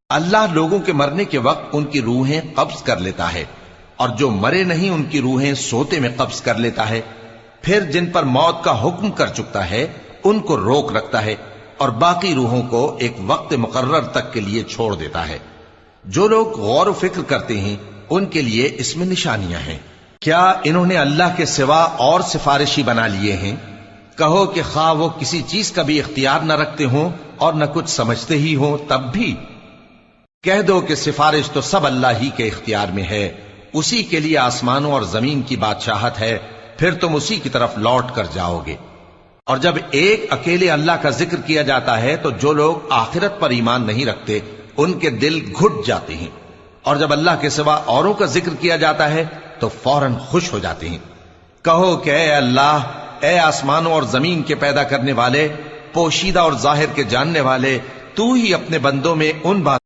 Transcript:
اللہ لوگوں کے مرنے کے وقت ان کی روحیں قبض کر لیتا ہے، اور جو مرے نہیں ان کی روحیں سوتے میں قبض کر لیتا ہے، پھر جن پر موت کا حکم کر چکتا ہے ان کو روک رکھتا ہے، اور باقی روحوں کو ایک وقت مقرر تک کے لیے چھوڑ دیتا ہے۔ جو لوگ غور و فکر کرتے ہیں ان کے لیے اس میں نشانیاں ہیں۔ کیا انہوں نے اللہ کے سوا اور سفارشی بنا لیے ہیں؟ کہو کہ خواہ وہ کسی چیز کا بھی اختیار نہ رکھتے ہوں اور نہ کچھ سمجھتے ہی ہوں تب بھی کہہ دو کہ سفارش تو سب اللہ ہی کے اختیار میں ہے، اسی کے لیے آسمانوں اور زمین کی بادشاہت ہے، پھر تم اسی کی طرف لوٹ کر جاؤ گے۔ اور جب ایک اکیلے اللہ کا ذکر کیا جاتا ہے تو جو لوگ آخرت پر ایمان نہیں رکھتے ان کے دل گھٹ جاتے ہیں، اور جب اللہ کے سوا اوروں کا ذکر کیا جاتا ہے تو فوراً خوش ہو جاتے ہیں۔ کہو کہ اے اللہ، اے آسمانوں اور زمین کے پیدا کرنے والے، پوشیدہ اور ظاہر کے جاننے والے، تو ہی اپنے بندوں میں ان باتوں